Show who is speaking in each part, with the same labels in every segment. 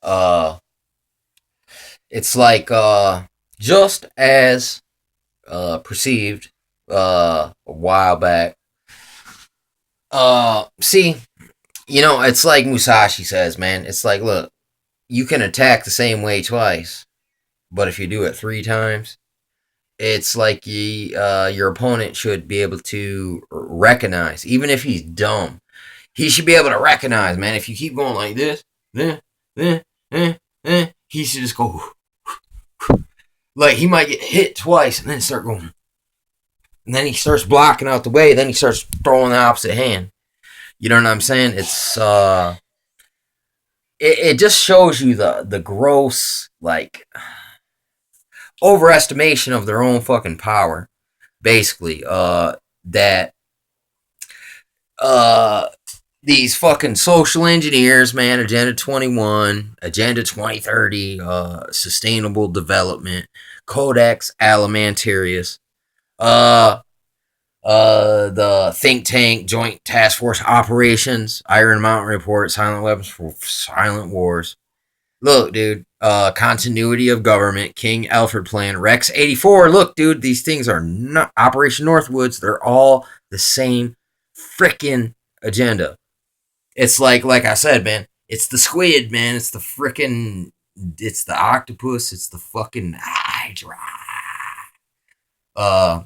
Speaker 1: Uh, it's like just as perceived a while back. See, it's like Musashi says, man. It's like, look, you can attack the same way twice, but if you do it 3 times, it's like your opponent should be able to recognize, even if he's dumb, he should be able to recognize, man. If you keep going like this, eh, eh, he should just go. Like, he might get hit twice and then start going. And then he starts blocking out the way. Then he starts throwing the opposite hand. You know what I'm saying? It just shows you the gross, like, overestimation of their own fucking power. Basically, that uh these fucking social engineers, man, Agenda 21, Agenda 2030, Sustainable Development, Codex Alimentarius, uh, the think tank, Joint Task Force Operations, Iron Mountain Report, Silent Weapons for Silent Wars. Look, dude, continuity of government, King Alfred Plan, Rex 84. Look, dude, these things are not Operation Northwoods. They're all the same freaking agenda. It's like I said, man. It's the squid, man. It's the octopus. It's the fucking hydra. Uh,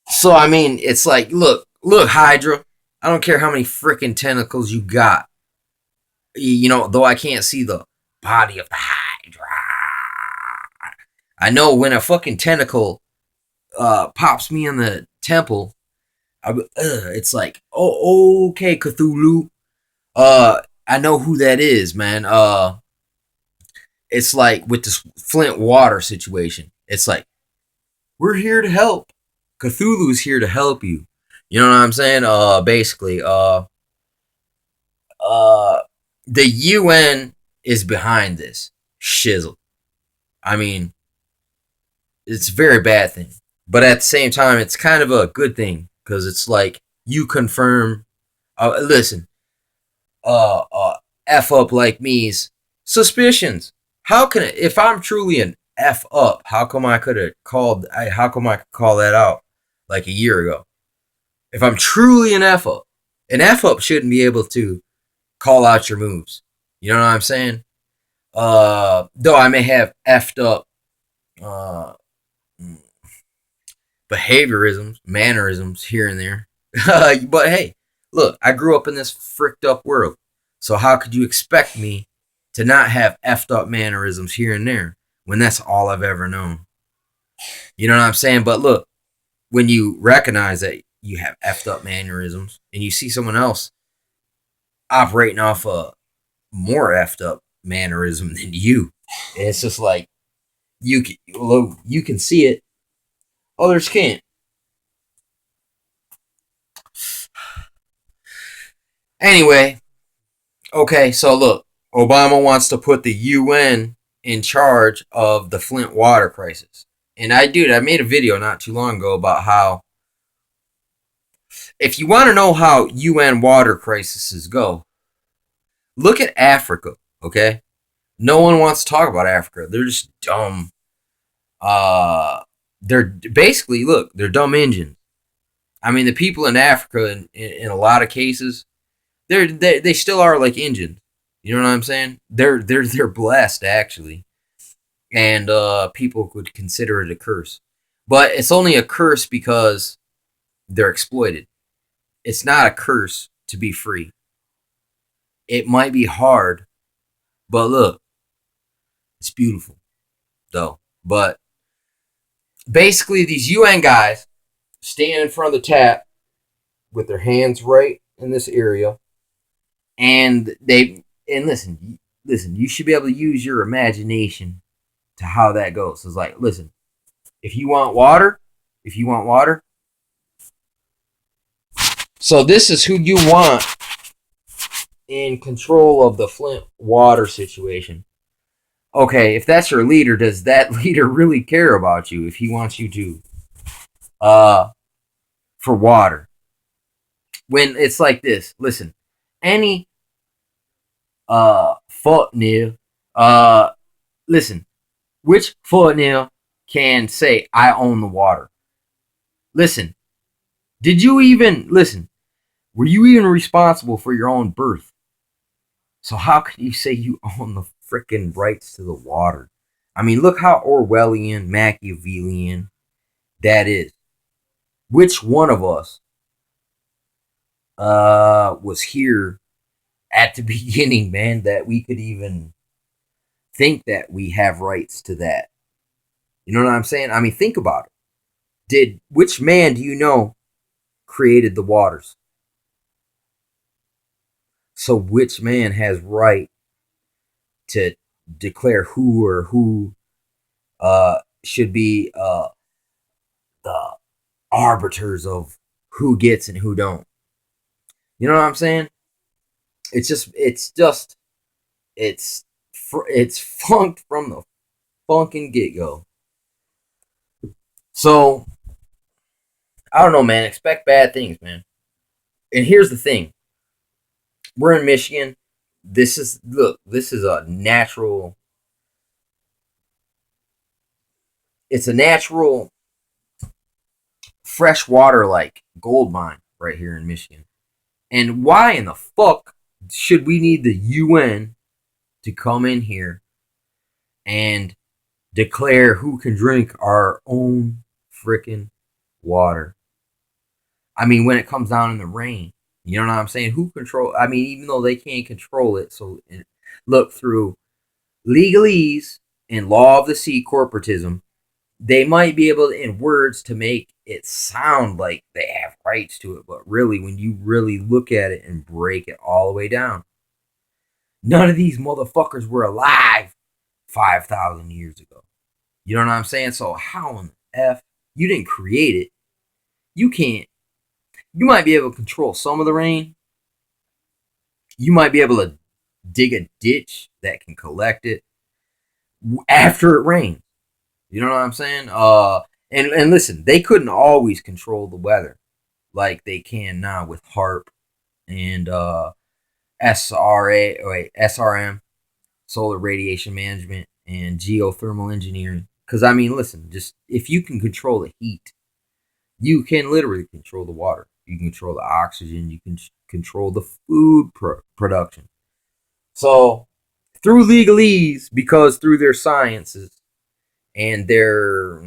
Speaker 1: so I mean, it's like, look, Hydra. I don't care how many freaking tentacles you got. Though I can't see the body of the Hydra. I know when a fucking tentacle pops me in the temple, it's like, oh, okay, Cthulhu. I know who that is, man. It's like with this Flint water situation. It's like, we're here to help. Cthulhu's here to help you. You know what I'm saying? Basically, the UN is behind this shizzle. I mean, it's a very bad thing, but at the same time, it's kind of a good thing because it's like you confirm. Listen, f up like me's suspicions. How can it? If I'm truly an f up, how come I could have called? How come I could call that out like a year ago? If I'm truly an F up shouldn't be able to call out your moves. You know what I'm saying? Though I may have effed up uh, behaviorisms, mannerisms here and there. But hey, look, I grew up in this fricked up world. So how could you expect me to not have effed up mannerisms here and there when that's all I've ever known? You know what I'm saying? But look, when you recognize that you have effed up mannerisms and you see someone else operating off a more effed up mannerism than you, it's just like you can see it, others can't. Anyway, okay, so look, Obama wants to put the UN in charge of the Flint water crisis. And I made a video not too long ago about how, if you want to know how UN water crises go, look at Africa, okay? No one wants to talk about Africa. They're just dumb. They're basically, look, they're dumb engines. I mean, the people in Africa, in a lot of cases, they still are like engines. You know what I'm saying? They're blessed actually, and people would consider it a curse, but it's only a curse because they're exploited. It's not a curse to be free. It might be hard, but look, it's beautiful, though. But basically, these UN guys stand in front of the tap with their hands right in this area, and listen, you should be able to use your imagination to how that goes. It's like, listen, if you want water, so this is who you want in control of the Flint water situation. Okay, if that's your leader, does that leader really care about you if he wants you to for water? When it's like this, listen, any fuck nigga. Listen, which fuck nigga can say I own the water? Listen, did you even listen? Were you even responsible for your own birth? So how can you say you own the freaking rights to the water? I mean, look how Orwellian, Machiavellian that is. Which one of us was here at the beginning, man, that we could even think that we have rights to that? You know what I'm saying? I mean, think about it. Which man do you know created the waters? So which man has right to declare who should be the arbiters of who gets and who don't? You know what I'm saying? It's it's funked from the funkin' get go. So I don't know, man. Expect bad things, man. And here's the thing: we're in Michigan. This is a natural. It's a natural freshwater like gold mine right here in Michigan. And why in the fuck should we need the UN to come in here and declare who can drink our own freaking water? I mean, when it comes down in the rain, you know what I'm saying? Who control? I mean, even though they can't control it, so look through legalese and law of the sea corporatism, they might be able to, in words, to make it sound like they have rights to it, but really, when you really look at it and break it all the way down, none of these motherfuckers were alive 5,000 years ago. You know what I'm saying? So how in the F? You didn't create it. You can't. You might be able to control some of the rain. You might be able to dig a ditch that can collect it after it rains. You know what I'm saying? And listen, they couldn't always control the weather like they can now with HARP and SRM, solar radiation management, and geothermal engineering. Because I mean, listen, just if you can control the heat, you can literally control the water. You can control the oxygen. You can control the food production. So through legalese, because through their sciences and their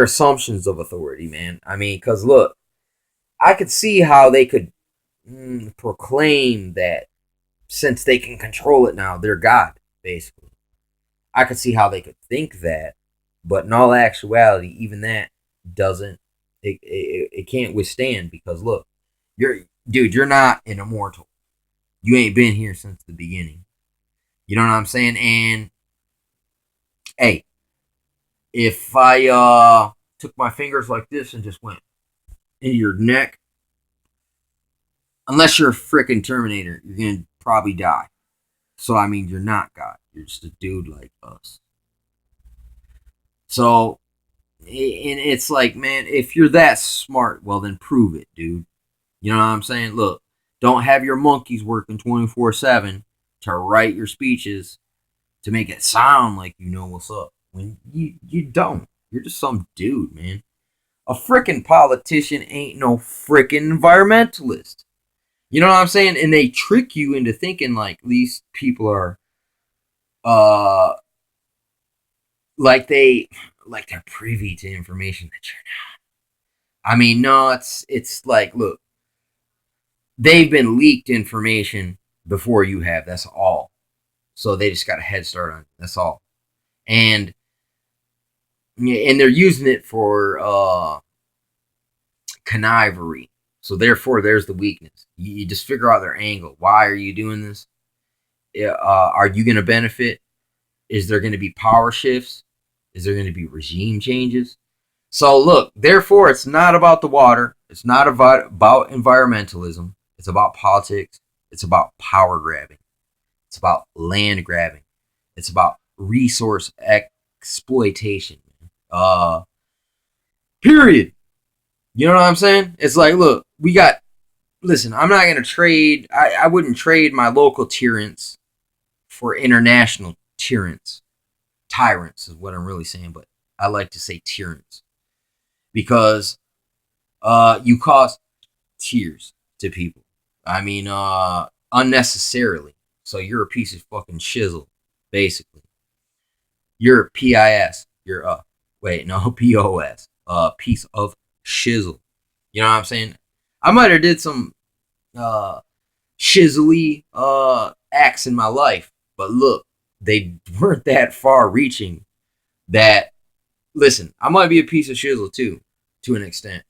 Speaker 1: assumptions of authority, man. I mean, because look, I could see how they could proclaim that since they can control it now, they're God, basically. I could see how they could think that, but in all actuality, even that doesn't, it can't withstand because look, you're not an immortal. You ain't been here since the beginning. You know what I'm saying? And hey, if I took my fingers like this and just went in your neck, unless you're a freaking Terminator, you're gonna probably die. So I mean, you're not God. You're just a dude like us. So, and it's like, man, if you're that smart, well then prove it, dude. You know what I'm saying? Look, don't have your monkeys working 24/7 to write your speeches to make it sound like you know what's up when you don't. You're just some dude, man. A freaking politician ain't no freaking environmentalist. You know what I'm saying? And they trick you into thinking like these people are uh like they're privy to information that you're not. I mean, no, it's like, look, they've been leaked information before you have. That's all. So they just got a head start on it. That's all. And they're using it for connivery. So therefore, there's the weakness. You just figure out their angle. Why are you doing this? Are you going to benefit? Is there going to be power shifts? Is there going to be regime changes? So look, therefore, it's not about the water. It's not about environmentalism. It's about politics. It's about power grabbing. It's about land grabbing. It's about resource exploitation. Period. You know what I'm saying? It's like, look, we got. Listen, I'm not gonna trade. I wouldn't trade my local tyrants for international tyrants. Tyrants is what I'm really saying, but I like to say tyrants because you cause tears to people. I mean, unnecessarily. So you're a piece of fucking shizzle, basically. You're a PIS. You're a wait, no, POS. A piece of shizzle. You know what I'm saying? I might have did some uh shizzly acts in my life, but look, they weren't that far reaching that listen, I might be a piece of shizzle too, to an extent.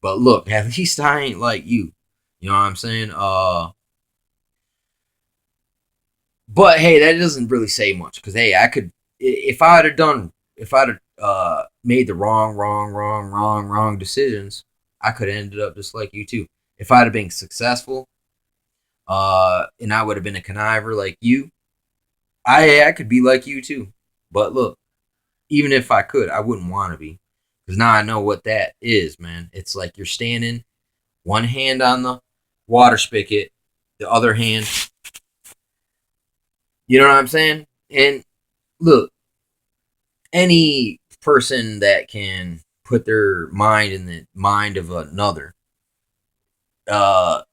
Speaker 1: But look, at least I ain't like you. You know what I'm saying? But hey, that doesn't really say much because hey, I could if I'd have done if I'd have made the wrong decisions, I could have ended up just like you too. If I'd have been successful, and I would have been a conniver like you, I could be like you too. But look, even if I could, I wouldn't want to be because now I know what that is, man. It's like you're standing one hand on the water spigot, the other hand. You know what I'm saying? And look, any person that can put their mind in the mind of another, uh,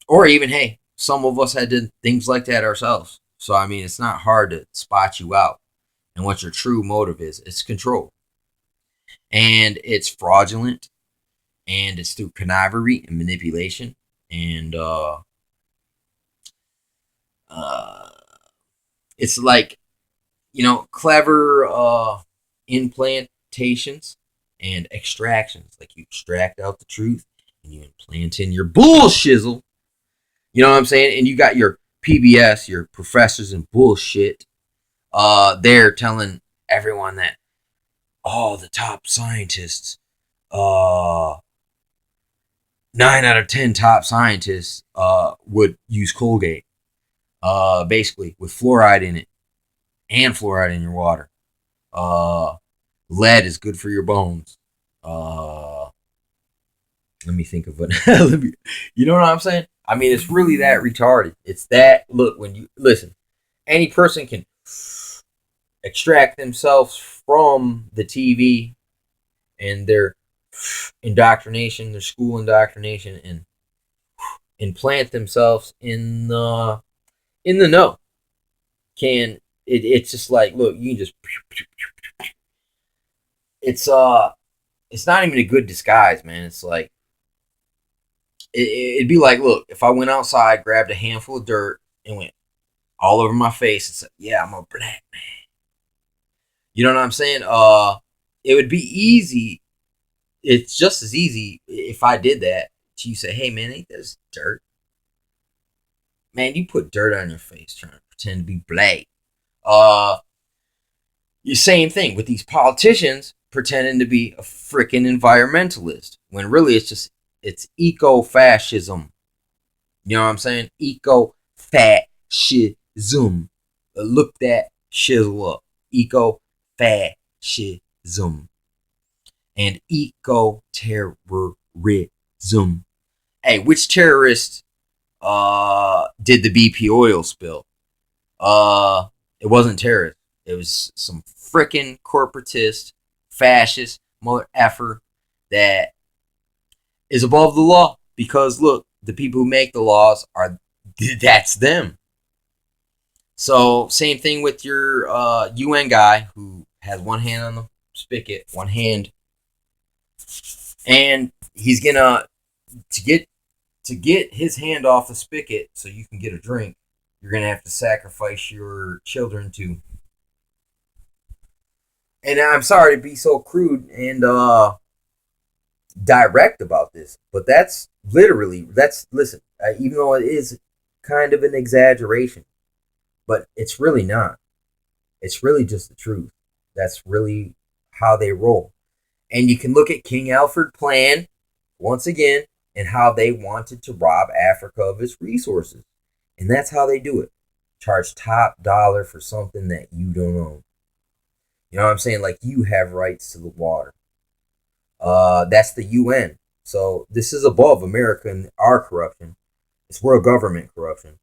Speaker 1: or even hey, some of us had done things like that ourselves. So I mean, it's not hard to spot you out and what your true motive is. It's control, and it's fraudulent, and it's through connivery and manipulation, and uh, it's like clever implantations and extractions. Like you extract out the truth and you implant in your bullshizzle. You know what I'm saying? And you got your PBS, your professors and bullshit. They're telling everyone that all the top scientists, 9 out of 10 top scientists, would use Colgate. Basically with fluoride in it and fluoride in your water. Uh, Lead is good for your bones. Let me think of it. You know what I'm saying? I mean, it's really that retarded. It's that look when you listen. Any person can extract themselves from the TV and their indoctrination, their school indoctrination, and implant themselves in the know. It's just like look, you can just it's it's not even a good disguise, man. It's like it'd be like, look, if I went outside, grabbed a handful of dirt, and went all over my face and said, "Yeah, I'm a black man." You know what I'm saying? It would be easy. It's just as easy if I did that. You say, "Hey, man, ain't this dirt?" Man, you put dirt on your face trying to pretend to be black. Uh, the same thing with these politicians pretending to be a freaking environmentalist when really it's eco-fascism. You know what I'm saying? Eco-fascism. Look that shizzle up. Eco-fascism. And eco-terrorism. Hey, which terrorist did the BP oil spill? It wasn't terrorist. It was some frickin' corporatist, fascist mother effer that is above the law. Because look, the people who make the laws are that's them. So same thing with your UN guy who has one hand on the spigot, one hand, and he's gonna to get his hand off the spigot so you can get a drink. You're gonna have to sacrifice your children to. And I'm sorry to be so crude and direct about this, but that's literally listen. Even though it is kind of an exaggeration, but it's really not. It's really just the truth. That's really how they roll. And you can look at King Alfred Plan once again and how they wanted to rob Africa of its resources. And that's how they do it. Charge top dollar for something that you don't own. You know what I'm saying? Like you have rights to the water. That's the UN. So this is above American our corruption. It's world government corruption.